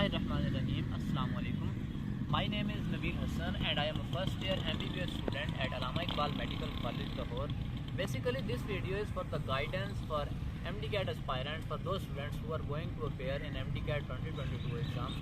Bismillahirrahmanirrahim. Assalamu alaikum. My name is Nabil Hassan and I am a first year MBBS student at Allama Iqbal Medical College, Lahore. Basically, this video is for the guidance for MDCAT aspirants, for those students who are going to appear in MDCAT 2022 exam.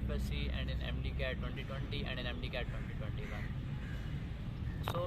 FSC and in MDCAT 2020 and in MDCAT 2021. So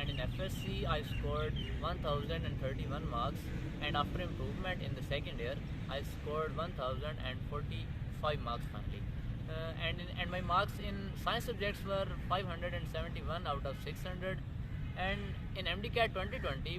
and in FSC I scored 1031 marks, and after improvement in the second year I scored 1045 marks finally. And my marks in science subjects were 571 out of 600, and in MDCAT 2020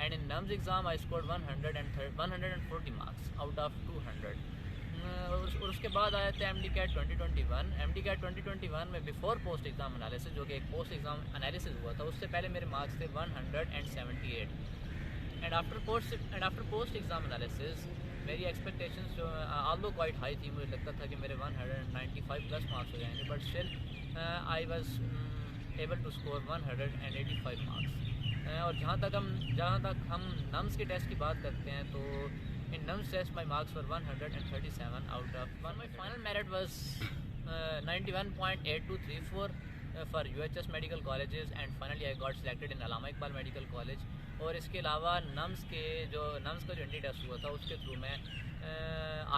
and in NUMS exam I scored 140 marks out of 200. اور اس کے بعد آیا تھا MDCAT 2021. MDCAT 2021 میں before post exam analysis, جو کہ ایک post exam analysis ہوا تھا، اس سے پہلے میرے مارکس تھے 178. And after post exam analysis میری ایکسپیکٹیشنس جو آلدو کوائٹ ہائی تھی، مجھے لگتا تھا کہ میرے 195 پلس مارکس ہو جائیں گے، but still I was able to score 185 marks. اور جہاں تک ہم نمس کے ٹیسٹ کی بات کرتے ہیں تو in NUMS test my marks were 137 out of 1. My final merit was 91.8234 for UHS medical colleges, and finally I got selected in Allama Iqbal Medical College. اور اس کے علاوہ نمس کا جو انٹری ٹیسٹ ہوا تھا اس کے تھرو میں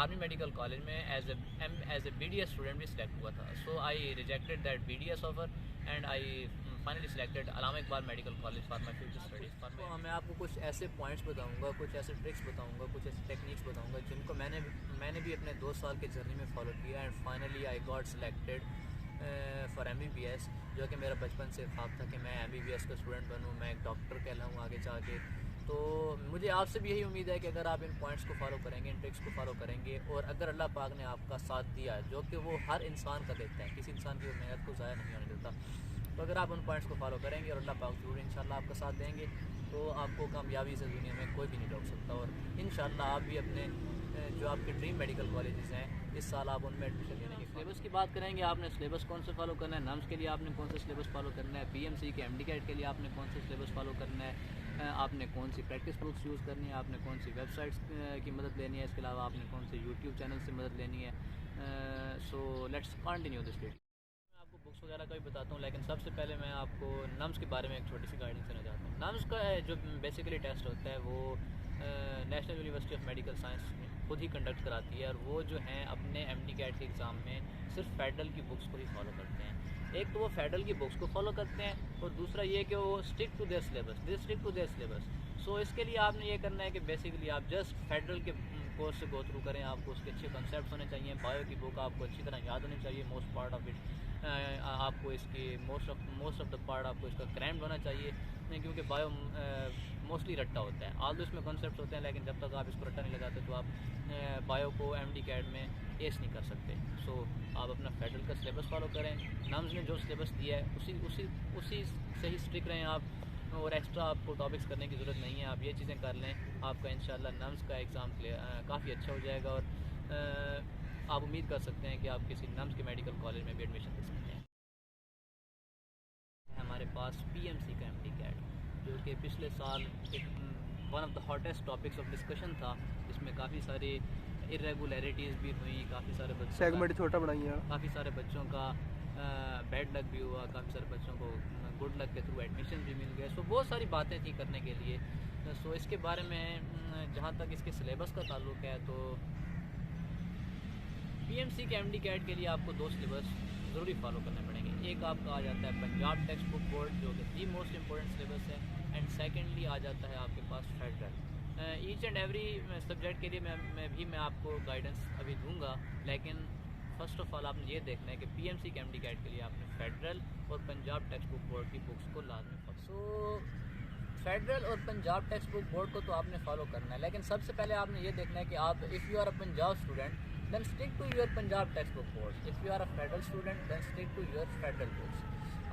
آرمی میڈیکل کالج میں as a B D S student بھی سلیکٹ ہوا تھا. So I rejected that B D S offer and I finally selected Allama Iqbal medical college for my future studies. تو میں آپ کو کچھ ایسے پوائنٹس بتاؤں گا، کچھ ایسے ٹرکس بتاؤں گا، کچھ ایسے ٹیکنیکس بتاؤں گا جن کو میں نے بھی اپنے 2 سال کے جرنی میں فالو کیا، and finally I got selected for MBBS، جو کہ میرا بچپن سے خواب تھا کہ میں MBBS کا اسٹوڈنٹ بنوں، میں ایک ڈاکٹر کہلاؤں آگے جا کے. تو مجھے آپ سے بھی یہی امید ہے کہ اگر آپ ان پوائنٹس کو فالو کریں گے، ان ٹرکس کو فالو کریں گے، اور اگر اللہ پاک نے آپ کا ساتھ دیا، جو کہ وہ ہر انسان کا دیتا ہے، کسی انسان کی محنت کو ضائع نہیں ہونے دیتا، تو اگر آپ ان پوائنٹس کو فالو کریں گے اور اللہ پاک ضرور انشاءاللہ آپ کا ساتھ دیں گے، تو آپ کو کامیابی سے دنیا میں کوئی بھی نہیں روک سکتا. اور انشاءاللہ آپ بھی اپنے جو آپ کے ڈریم میڈیکل کالجز ہیں اس سال آپ ان میں ایڈمیشن لینے کی سلیبس کی بات کریں گے. آپ نے سلیبس کون سے فالو کرنا ہے، نمس کے لیے آپ نے کون سے سلیبس فالو کرنا ہے، PMC کے MDCAT کے لیے آپ نے کون سے سلیبس فالو کرنا ہے، آپ نے کون سی پریکٹس بکس یوز کرنی ہے، آپ نے کون سی ویب سائٹس کی مدد لینی ہے، اس کے علاوہ آپ نے کون سے یوٹیوب چینل سے مدد لینی ہے. So let's continue this video. میں آپ کو بکس وغیرہ کا بھی بتاتا ہوں، لیکن سب سے پہلے میں آپ کو نمس کے بارے میں ایک چھوٹی سی گائیڈنس دینا چاہتا ہوں. نمس کا جو بیسیکلی ٹیسٹ ہوتا ہے وہ national university of medical science خود ہی کنڈکٹ کراتی ہے، اور وہ جو ہیں اپنے MDCAT کے ایگزام میں صرف فیڈرل کی بکس کو ہی فالو کرتے ہیں. ایک تو وہ فیڈرل کی بکس کو فالو کرتے ہیں، اور دوسرا یہ کہ وہ اسٹک ٹو دیئر سلیبس. سو اس کے لیے آپ نے یہ کرنا ہے کہ بیسیکلی آپ جسٹ فیڈرل کے کورس سے گو تھرو کریں. آپ کو اس کے اچھے کنسیپٹس ہونے چاہیے، بایو کی بک آپ کو اچھی طرح یاد ہونی چاہیے، موسٹ پارٹ آف اٹ آپ کو اس کی موسٹ آف دا پارٹ آپ کو اس کا کرائمڈ ہونا چاہیے، کیونکہ بایو موسٹلی رٹا ہوتا ہے. آلدو اس میں کنسیپٹس ہوتے ہیں، لیکن جب تک آپ اس کو رٹا نہیں لگاتے تو آپ بایو کو MDCAT میں ایس نہیں کر سکتے. سو آپ اپنا فیڈرل کا سلیبس فالو کریں. نمز نے جو سلیبس دیا ہے اسی سے ہی اسٹک رہیں آپ، اور ایکسٹرا آپ کو ٹاپکس کرنے کی ضرورت نہیں ہے. آپ یہ چیزیں کر لیں، آپ کا انشاءاللہ نمز کا ایگزام کافی اچھا ہو جائے گا، اور آپ امید کر سکتے ہیں کہ آپ کسی نمز کے میڈیکل کالج میں بھی ایڈمیشن لے سکتے ہیں. ہمارے پاس PMC کا MDCAT، جو کہ پچھلے سال ایک one of the hottest topics of discussion تھا، جس میں کافی ساری irregularities بھی ہوئیں، کافی سارے سیگمنٹ چھوٹا بنائیے، کافی سارے بچوں کا بیڈ لک بھی ہوا، کافی سارے بچوں کو گڈ لک کے تھرو ایڈمیشن بھی مل گئے. سو بہت ساری باتیں تھیں کرنے کے لیے. سو اس کے بارے میں جہاں تک اس کے سلیبس کا تعلق ہے تو PMC کے MDCAT کے لیے آپ کو 2 سلیبس ضروری فالو کرنے پڑیں گے. ایک آپ کا آ جاتا ہے پنجاب ٹیکسٹ بک بورڈ، جو کہ دی موسٹ امپورٹنٹ سلیبس ہے، اینڈ سیکنڈلی آ جاتا ہے آپ کے پاس federal. Each and every subject کے لیے میں آپ کو گائیڈنس ابھی دوں گا، لیکن فرسٹ آف آل آپ نے یہ دیکھنا ہے کہ PMC کے MDCAT کے لیے آپ نے فیڈرل اور پنجاب ٹیکسٹ بک بورڈ کی بکس کو لازمی فالو. سو فیڈرل اور پنجاب ٹیکسٹ بک بورڈ کو تو آپ نے فالو کرنا ہے، لیکن سب سے پہلے آپ نے یہ دیکھنا ہے کہ آپ if you are a Punjab student then stick to your Punjab textbook course. If you are a federal student then stick to your federal books.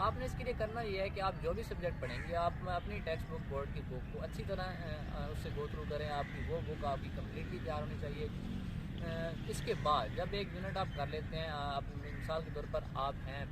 آپ نے اس کے لیے کرنا یہ ہے کہ آپ جو بھی سبجیکٹ پڑھیں گے آپ اپنی ٹیکسٹ بک بورڈ کی بک کو اچھی طرح اس سے گو تھرو کریں. آپ کی وہ بک آپ کی کمپلیٹلی تیار ہونی چاہیے. اس کے بعد جب ایک یونٹ آپ کر لیتے ہیں، آپ مثال کے طور پر آپ ہیں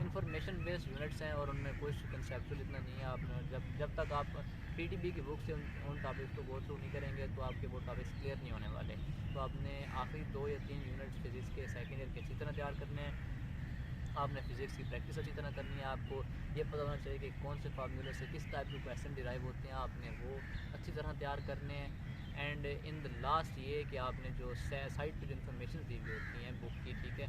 انفارمیشن بیسڈ یونٹس ہیں اور ان میں کچھ کنسیپچل اتنا نہیں ہے. آپ جب تک آپ پی ٹی بی کی بک سے ان ٹاپکس کو گو تھرو نہیں کریں گے تو آپ کے وہ ٹاپکس کلیئر نہیں ہونے والے. تو آپ نے آخری 2 یا 3 یونٹس فزکس کے سیکنڈ ایئر کے اچھی طرح تیار کرنے ہیں. آپ نے فزکس کی پریکٹس اچھی طرح کرنی ہے. آپ کو یہ پتہ ہونا چاہیے کہ کون سے فارمولے سے کس ٹائپ کے کویشچن ڈرائیو ہوتے ہیں. آپ نے وہ اچھی طرح تیار کرنے ہیں. اینڈ ان دا لاسٹ یہ کہ آپ نے جو سائٹ پہ جو انفارمیشن دی ہوئی ہوتی ہیں بک کی, ٹھیک ہے,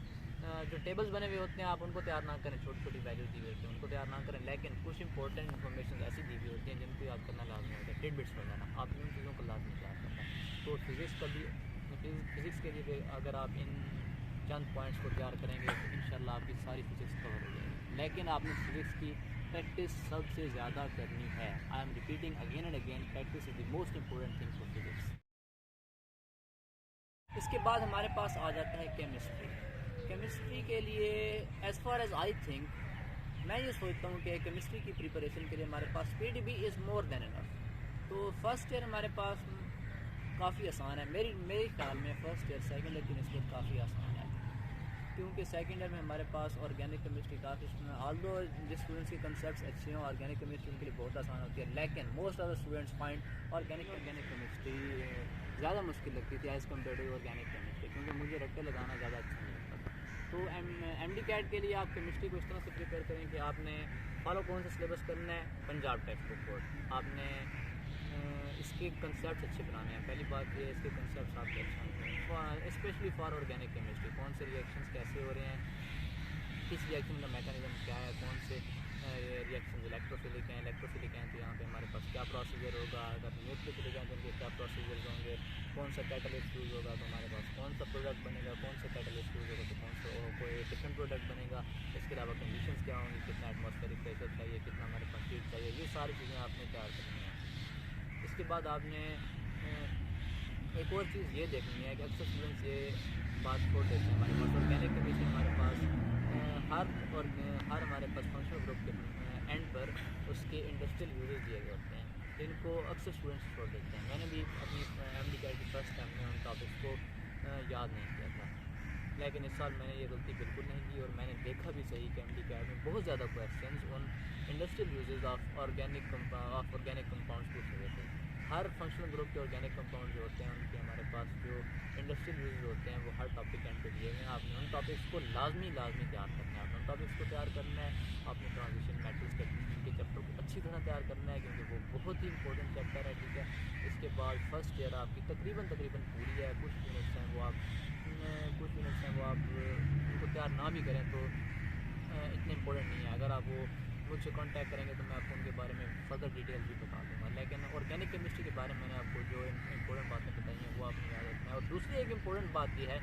جو ٹیبلز بنے ہوئے ہوتے ہیں آپ ان کو تیار نہ کریں. چھوٹی چھوٹی ویلیوز دی ہوئی ہوتی ہیں ان کو تیار نہ کریں, لیکن کچھ امپورٹنٹ انفارمیشن ایسی دی ہوئی ہوتی ہیں جن کو یاد کرنا لازمی ہوتا ہے. ٹڈ بٹس وغیرہ آپ ان چیزوں کو لازمی تیار کرنا ہے. تو فزکس کے لیے اگر آپ ان چند پوائنٹس کو تیار کریں گے تو انشاءاللہ آپ کی ساری فزکس کور ہو جائے گی. لیکن آپ نے فزکس کی پریکٹس سب سے زیادہ کرنی ہے. I am repeating again and again, practice is the most important thing for physics. اس کے بعد ہمارے پاس آ جاتا ہے کیمسٹری. کیمسٹری کے لیے as far as I think میں یہ سوچتا ہوں کہ کیمسٹری کی پریپریشن کے لیے ہمارے پاس پی ڈی بی از مور دین انف. تو فرسٹ ایئر ہمارے پاس کافی آسان ہے. میری خیال میں فرسٹ ایئر سیکنڈ ایئر کی نسبت کافی آسان ہے, کیونکہ سیکنڈ ایئر میں ہمارے پاس آرگینک کیمسٹری کافی آلدو جس اسٹوڈنٹس کے کنسیپٹس اچھے ہوں آرگینک کیمسٹری ان کے لیے بہت آسان ہوتی ہے, لیکن most of the students find organic chemistry زیادہ مشکل لگتی تھی as compare to organic chemistry, کیونکہ مجھے رٹے لگانا زیادہ اچھا نہیں لگتا تھا. تو ایم ڈی کیٹ کے لیے آپ کیمسٹری کو اس طرح سے پریپیئر کریں کہ آپ نے فالو کون سا سلیبس کرنا ہے, پنجاب ٹیکسٹ بک بورڈ. آپ نے اس کے کنسیپٹس اچھے بنانے ہیں. پہلی بات یہ اس کے کنسیپٹس آپ کے اچھے ہیں, اسپیشلی فار آرگینک کیمسٹری. کون سے ریئیکشنز کیسے ہو رہے ہیں, کس ریئیکشن کا میکانزم کیا ہے, کون سے ریئیکشنز الیکٹروفلک ہیں تو یہاں پہ ہمارے پاس کیا پروسیجر ہوگا, اگر نیوکلیوفلک ہیں تو ان کے کیا پروسیجرز ہوں گے, کون سا کیٹلسٹ یوز ہوگا تو ہمارے پاس کون سا پروڈکٹ بنے گا, کون سا کیٹلسٹ یوز ہوگا تو کون سا کوئی ڈفرینٹ پروڈکٹ بنے گا. اس کے علاوہ کنڈیشنز کیا ہوں گی, کتنا ایٹماسفیئرک پریشر چاہیے, کتنا ہمارے پاس ہیٹ چاہیے, یہ ساری چیزیں آپ نے تیار کرنی ہیں. اس کے بعد آپ نے ایک اور چیز یہ دیکھنی ہے کہ اکثر اسٹوڈنٹس یہ بات چھوڑ دیتے ہیں. ہمارے پاس آرگینک کیمسٹری ہمارے پاس ہر ہمارے پاس فنکشنل گروپ کے اینڈ پر اس کے انڈسٹریل یوزز دیے گئے ہوتے ہیں, جن کو اکثر اسٹوڈنٹس چھوڑ دیتے ہیں. میں نے بھی اپنی ایم ڈی کیٹ کی فرسٹ ٹائم میں ان ٹاپکس کو یاد نہیں کیا تھا, لیکن اس سال میں نے یہ غلطی بالکل نہیں کی, اور میں نے دیکھا بھی صحیح کہ ایم ڈی کیٹ میں بہت زیادہ questions in industrial uses of organic compounds پوچھے ہوئے تھے. ہر فنکشنل گروپ کے آرگینک کمپاؤنڈ جو ہوتے ہیں ان کے ہمارے پاس جو انڈسٹریل یوزز ہوتے ہیں وہ ہر ٹاپک اینڈ پہ دیے ہوئے ہیں. آپ نے ان ٹاپکس کو لازمی تیار کرنا ہے. آپ نے ان ٹاپکس کو تیار کرنا ہے. آپ نے ٹرانزیشن میٹرکس کے چیپٹر کو اچھی طرح تیار کرنا ہے, کیونکہ وہ بہت ہی امپورٹنٹ چیپٹر ہے, ٹھیک ہے. اس کے بعد فرسٹ ایئر آپ کی تقریباً پوری ہے. کچھ یونٹس ہیں وہ آپ ان کو تیار نہ بھی کریں تو اتنے امپورٹنٹ نہیں ہے. اگر آپ وہ مجھ سے کانٹیکٹ کریں گے تو میں آپ کو ان کے بارے میں فردر ڈیٹیل بھی بتا دوں گا. لیکن آرگینک کیمسٹری کے بارے میں نے آپ کو جو امپورٹنٹ باتیں بتائی ہیں وہ آپ نے یاد رکھنا ہے. اور دوسری ایک امپورٹنٹ بات یہ ہے,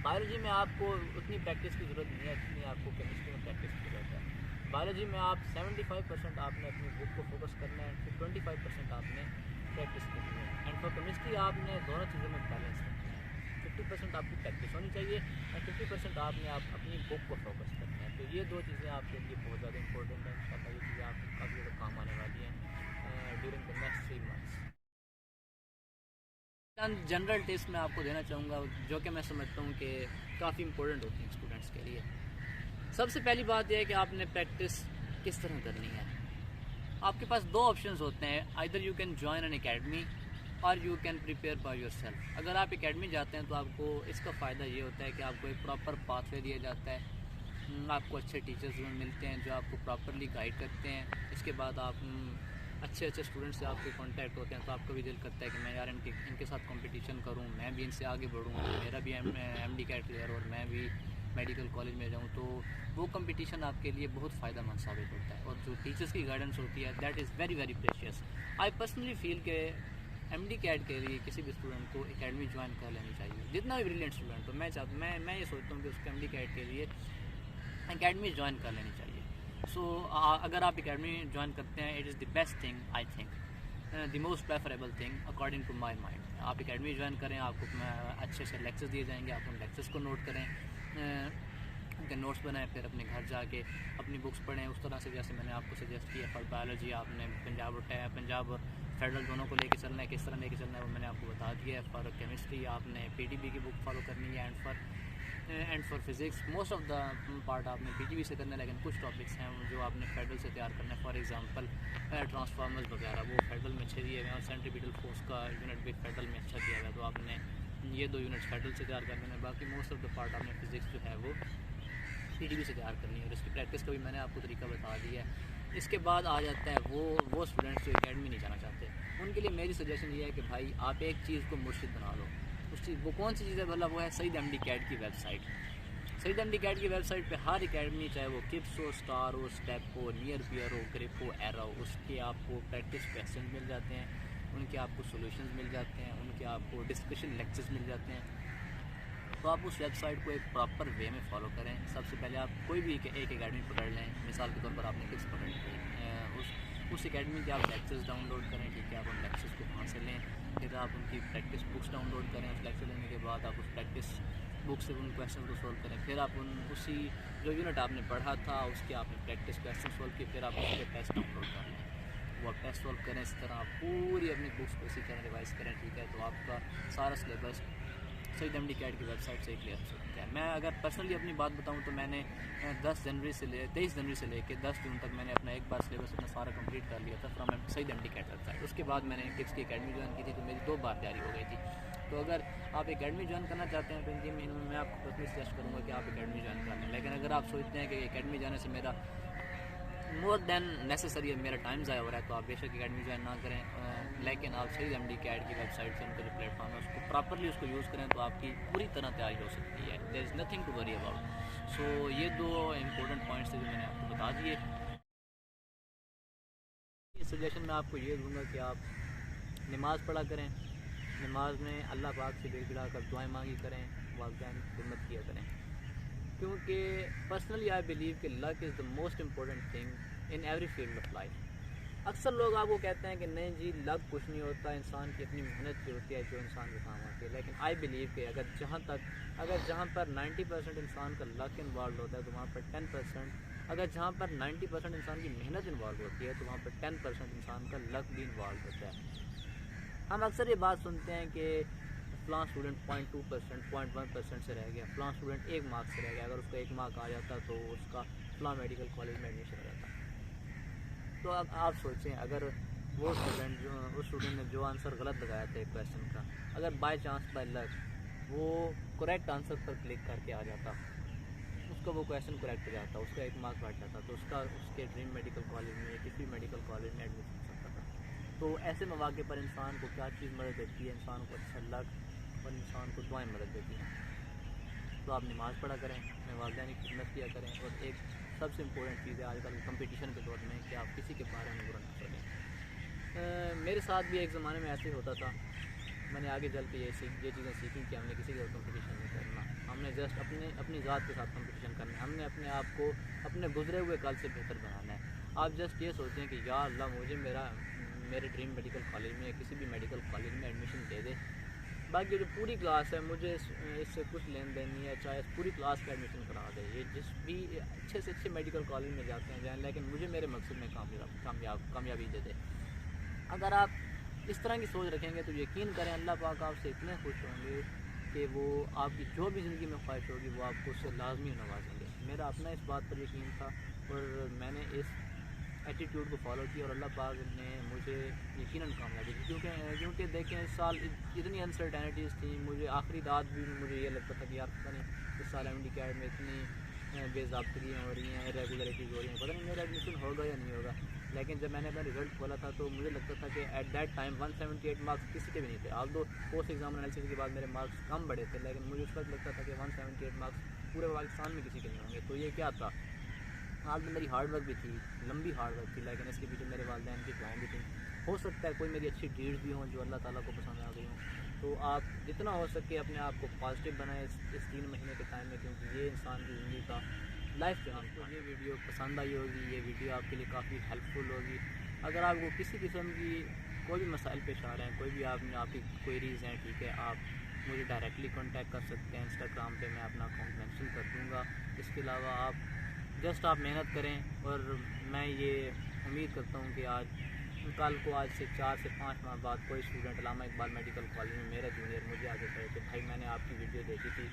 بایولوجی میں آپ کو اتنی پریکٹس کی ضرورت نہیں ہے جتنی آپ کو کیمسٹری میں پریکٹس کی ضرورت ہے. بایولوجی میں آپ 75% آپ نے اپنی بک کو فوکس کرنا ہے, پھر 25% آپ نے پریکٹس کرنی ہے. اینڈ فار کیمسٹری آپ نے دونوں چیزوں میں بیلنس رکھنا ہے. 50% آپ کی پریکٹس ہونی چاہیے اور 50% آپ نے اپنی بک کو فوکس کرنا ہے. تو یہ دو چیزیں آپ کے لیے بہت زیادہ امپورٹنٹ ہیں. انشاءاللہ یہ چیزیں آپ کو کافی زیادہ کام آنے والی ہیں ڈیورنگ دا نیکسٹ 3 months. چند جنرل ٹپس میں آپ کو دینا چاہوں گا جو کہ میں سمجھتا ہوں کہ کافی امپورٹنٹ ہوتی ہیں اسٹوڈنٹس کے لیے. سب سے پہلی بات یہ ہے کہ آپ نے پریکٹس کس طرح کرنی ہے. آپ کے پاس 2 آپشنز ہوتے ہیں, either you can join an academy or you can prepare by yourself. اگر آپ اکیڈمی جاتے ہیں تو آپ کو اس کا فائدہ یہ ہوتا ہے کہ آپ کو ایک پراپر پاتھ وے دیا جاتا ہے, آپ کو اچھے ٹیچرز ملتے ہیں جو آپ کو پراپرلی گائیڈ کرتے ہیں. اس کے بعد آپ اچھے اسٹوڈنٹ سے آپ کے کانٹیکٹ ہوتے ہیں تو آپ کا بھی دل کرتا ہے کہ میں یار ان کے ساتھ کمپٹیشن کروں, میں بھی ان سے آگے بڑھوں, میرا بھی ایم ڈی کیٹ کلیئر اور میں بھی میڈیکل کالج میں جاؤں. تو وہ کمپٹیشن آپ کے لیے بہت فائدہ مند ثابت ہوتا ہے. اور جو ٹیچرس کی گائیڈنس ہوتی ہے that is very very precious. I personally feel کہ ایم ڈی کیٹ کے لیے کسی بھی اسٹوڈنٹ کو اکیڈمی جوائن کر لینی چاہیے. جتنا بھی بریلینٹ اسٹوڈنٹ ہو, میں یہ سوچتا ہوں کہ اس کو ایم ڈی کیٹ کے لیے اکیڈمی جوائن کر لینی چاہیے. سو اگر آپ اکیڈمی جوائن کرتے ہیں it is the best thing, I think the most preferable thing according to my mind. آپ اکیڈمی جوائن کریں, آپ کو اچھے سے لیکچرز دیے جائیں گے, آپ ان لیکچرز کو نوٹ کریں, ان کے نوٹس بنائیں, پھر اپنے گھر جا کے اپنی بکس پڑھیں اس طرح سے جیسے میں نے آپ کو سجیسٹ کیا. فار بایولوجی آپ نے پنجاب اور فیڈرل دونوں کو لے کے چلنا ہے, کس طرح لے کے چلنا ہے وہ میں نے آپ کو بتا دیا ہے. فار کیمسٹری آپ نے پی ٹی بی کی بک فالو کرنی ہے, and for and for physics most of the part آپ نے پی جی بی سے کرنا ہے، لیکن کچھ ٹاپکس ہیں جو آپ نے فیڈرل سے تیار کرنا ہے. فار ایگزامپل ٹرانسفارمرز وغیرہ وہ فیڈرل میں اچھے دیے ہوئے ہیں، اور سینٹریپیٹل فورس کا یونٹ بھی فیڈرل میں اچھا دیا ہوا ہے، تو آپ نے یہ 2 یونٹس فیڈرل سے تیار کرنے ہیں. باقی موسٹ آف دا پارٹ آپ نے فزکس جو ہے وہ پی جی بی سے تیار کرنی ہے، اور اس کی پریکٹس کا بھی میں نے آپ کو طریقہ بتا دیا ہے. اس کے بعد آ جاتا ہے وہ اسٹوڈنٹس جو اکیڈمی نہیں جانا چاہتے. ان کے لیے میری سجیشن یہ ہے کہ بھائی آپ ایک چیز کو مرشد بنا لو. اس چیز وہ کون سی چیز ہے بھلا؟ وہ ہے سعید احمدی کیڈ کی ویب سائٹ. سعید احمدی کیڈ کی ویب سائٹ پہ ہر اکیڈمی، چاہے وہ کپس ہو، اسٹار ہو، اسٹیپ ہو، نیئر پیئر ہو، گرپ ہو، ایرا ہو، اس کے آپ کو پریکٹس کویسچنز مل جاتے ہیں، ان کے آپ کو سولوشنز مل جاتے ہیں، ان کے آپ کو ڈسکشن لیکچرز مل جاتے ہیں. تو آپ اس ویب سائٹ کو ایک پراپر وے میں فالو کریں. سب سے پہلے آپ کوئی بھی ایک اکیڈمی پکڑ لیں. مثال کے طور پر آپ نے کپس پکڑ لی، اس اکیڈمی کے آپ لیکچرز ڈاؤن لوڈ کریں. ٹھیک ہے، آپ ان لیکچرز کو وہاں سے لیں. پھر آپ ان کی پریکٹس بکس ڈاؤن لوڈ کریں. اس لیکچر لینے کے بعد آپ اس پریکٹس بک سے ان کویشچن کو سولو کریں. پھر آپ اسی جو یونٹ آپ نے پڑھا تھا اس کے آپ نے پریکٹس کویشچن سولو کیے. پھر آپ اس کے ٹیسٹ ڈاؤن لوڈ کر لیں. وہ آپ ٹیسٹ سولو کریں. اس طرح آپ پوری اپنی بکس کو اسی طرح ریوائز کریں. ٹھیک ہے، تو آپ کا سارا سلیبس سعید احمدی کیڈ کی ویب سائٹ سے ہی کلیئر ہو سکتا ہے. میں اگر پرسنلی اپنی بات بتاؤں تو میں نے 23 جنوری سے لے کے 10 جون تک میں نے اپنا ایک بار سلیبس اپنا سارا کمپلیٹ کر لیا تھا فرام سعید احمدی کیڈ ویب سائٹ. اس کے بعد میں نے کپس کی اکیڈمی جوائن کی تھی، تو میری 2 بار تیاری ہو گئی تھی. تو اگر آپ اکیڈمی جوائن کرنا چاہتے ہیں تو ان کے میں آپ کو پرسنلی سجیسٹ کروں گا کہ آپ اکیڈمی جوائن کر لیں. لیکن اگر آپ سوچتے ہیں کہ اکیڈمی جانے سے میرا مور دین نیسسری ہے، میرا ٹائم ضائع ہو رہا ہے، تو آپ بے شک اکیڈمی جوائن نہ کریں. لیکن آپ سعید احمدی کیڈ کی ویب سائٹ سے ان کا جو پلیٹ فارم ہے اس کو پراپرلی اس کو یوز کریں تو آپ کی پوری طرح تیاری ہو سکتی ہے. There is nothing to worry about. So یہ 2 امپورٹنٹ پوائنٹس تھے جو میں نے آپ کو بتا دیے. سجیشن میں آپ کو یہ دوں گا کہ آپ نماز پڑھا کریں. نماز میں اللہ پاک سے گڑ گڑا کر دعائیں مانگی کریں، والدین کی خدمت کیا کریں. کیونکہ پرسنلی آئی بلیو کہ luck is the most important thing in every field of life. اکثر لوگ آپ کو کہتے ہیں کہ نہیں جی لک کچھ نہیں ہوتا، انسان کی اپنی محنت کی ہوتی ہے جو انسان کے کام آتی ہے. لیکن آئی بلیو کہ اگر جہاں پر 90% انسان کا لک انوالو ہوتا ہے تو وہاں پر 10%، اگر جہاں پر 90% انسان کی محنت انوالو ہوتی ہے تو وہاں پر 10% انسان کا لک بھی انوالو ہوتا ہے. ہم اکثر یہ بات سنتے ہیں کہ فلاں اسٹوڈنٹ 0.2%، 0.1% سے رہ گیا، فلاں اسٹوڈنٹ 1 مارک سے رہ گیا. اگر اس کو 1 مارک آ جاتا تو اس کا فلاں میڈیکل کالج میں ایڈمیشن ہو جاتا. تو اب آپ سوچیں اگر وہ اسٹوڈنٹ نے جو آنسر غلط لگایا تھا ایک کویشچن کا، اگر بائی چانس بائی لک وہ کریکٹ آنسر پر کلک کر کے آ جاتا، اس کا وہ کویشچن کریکٹ ہو جاتا، اس کا 1 مارک بڑھ جاتا، تو اس کے ڈریم میڈیکل کالج میں یا کسی میڈیکل کالج میں ایڈمیشن ہو سکتا تھا. تو ایسے مواقع پر انسان کو کیا چیز مدد دیتی ہے؟ انسان کو اچھا لک اور انسان کو دعائیں مدد دیتی ہیں. تو آپ نماز پڑھا کریں، اپنے والدین کی خدمت کیا کریں. اور ایک سب سے امپورٹنٹ چیز ہے آج کل کمپٹیشن کے دور میں کہ آپ کسی کے بارے میں برا نہ سوچیں. میرے ساتھ بھی ایک زمانے میں ایسے ہوتا تھا. میں نے آگے چل کے یہ چیزیں سیکھیں کہ ہم نے کسی کے ساتھ کمپٹیشن نہیں کرنا. ہم نے جسٹ اپنی ذات کے ساتھ کمپٹیشن کرنا ہے. ہم نے اپنے آپ کو اپنے گزرے ہوئے کل سے بہتر بنانا ہے. آپ جسٹ یہ سوچیں کہ یا اللہ مجھے میرے ڈریم میڈیکل کالج میں یا کسی بھی میڈیکل کالج میں ایڈمیشن دے دے. باقی جو پوری کلاس ہے مجھے اس سے کچھ لین دین نہیں ہے، چاہے اس پوری کلاس کا ایڈمیشن کرا دے. یہ جس بھی اچھے سے اچھے میڈیکل کالج میں جاتے ہیں جائیں، لیکن مجھے میرے مقصد میں کامیابی دے دے. اگر آپ اس طرح کی سوچ رکھیں گے تو یقین کریں اللہ پاک آپ سے اتنے خوش ہوں گے کہ وہ آپ کی جو بھی زندگی میں خواہش ہوگی وہ آپ کو اس سے لازمی نوازیں گے. میرا اپنا اس بات پر یقین تھا اور میں نے اس ایٹیٹیوڈ کو فالو کیا، اور اللہ پاک نے مجھے یقیناً کامیابی دی. کیونکہ دیکھیں اس سال اتنی انسرٹینٹیز تھیں. مجھے آخری رات بھی مجھے یہ لگتا تھا کہ یار پتہ نہیں اس سال احمدی کیڈ میں اتنی بے ضابطگیاں ہو رہی ہیں، ریگولرٹیز ہو رہی ہیں، پتہ نہیں میرا ایڈمیشن ہوگا یا نہیں ہوگا. لیکن جب میں نے اپنا رزلٹ کھولا تھا تو مجھے لگتا تھا کہ ایٹ دیٹ ٹائم 178 مارکس کسی کے بھی نہیں تھے. آلدو پوسٹ ایگزام انالیسس کے بعد میرے مارکس کم بڑھے تھے، لیکن مجھے اس وقت لگتا تھا کہ 178 مارکس پورے پاکستان میں کسی کے نہیں ہوں گے. تو یہ کیا تھا؟ آج میری ہارڈ ورک بھی تھی، لمبی ہارڈ ورک تھی، لیکن اس کے پیچھے میرے والدین کی دعائیں بھی تھیں. ہو سکتا ہے کوئی میری اچھی ڈیڈز بھی ہوں جو اللہ تعالیٰ کو پسند آ گئی ہوں. تو آپ جتنا ہو سکے اپنے آپ کو پازیٹیو بنائیں اس 3 مہینے کے ٹائم میں، کیونکہ یہ انسان کی زندگی کا لائف چینج. آپ کو یہ ویڈیو پسند آئی ہوگی، یہ ویڈیو آپ کے لیے کافی ہیلپ فل ہوگی. اگر آپ کو کسی قسم کی کوئی بھی مسائل پیش آ رہے ہیں، کوئی بھی آپ کی کوئریز ہیں، ٹھیک ہے، آپ مجھے ڈائریکٹلی کانٹیکٹ کر سکتے ہیں. انسٹاگرام پہ میں اپنا اکاؤنٹ مینشن کر دوں گا. اس کے علاوہ آپ محنت کریں، اور میں یہ امید کرتا ہوں کہ کل کو آج سے 4 سے 5 ماہ بعد کوئی اسٹوڈنٹ علامہ اقبال میڈیکل کالج میں میرا جونیئر مجھے آگے کہے کہ بھائی میں نے آپ کی ویڈیو دیکھی تھی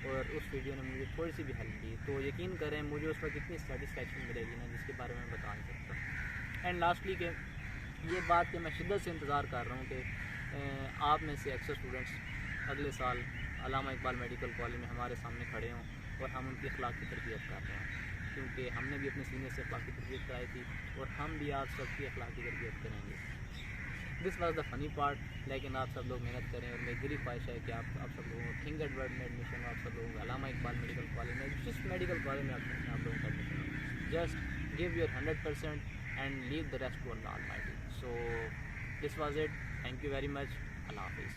اور اس ویڈیو نے مجھے تھوڑی سی بھی ہیلپ دی. تو یقین کریں مجھے اس وقت اتنی سیٹسفیکشن ملے گی نا جس کے بارے میں بتا نہیں سکتا. اینڈ لاسٹلی کہ یہ بات کہ میں شدت سے انتظار کر رہا ہوں کہ آپ میں سے اکثر اسٹوڈنٹس اگلے سال علامہ اقبال میڈیکل کالج میں ہمارے سامنے کھڑے ہوں اور ہم ان کی اخلاقی تربیت کر رہے ہیں, کیونکہ ہم نے بھی اپنے سینئر سے اخلاقی تربیت کرائی تھی اور ہم بھی آپ سب کی اخلاقی تربیت کریں گے. دس واز دا فنی پارٹ. لیکن آپ سب لوگ محنت کریں اور میری دلی خواہش ہے کہ آپ سب لوگوں کو کنگ ایڈورڈ میں ایڈمیشن ہو, آپ سب لوگوں کو علامہ اقبال میڈیکل کالج میں جس میڈیکل کالج میں آپ لوگوں کا ایڈمیشن ہو, just give your 100% and leave the rest to اللہ almighty. So this was it. Thank you very much. اللہ حافظ.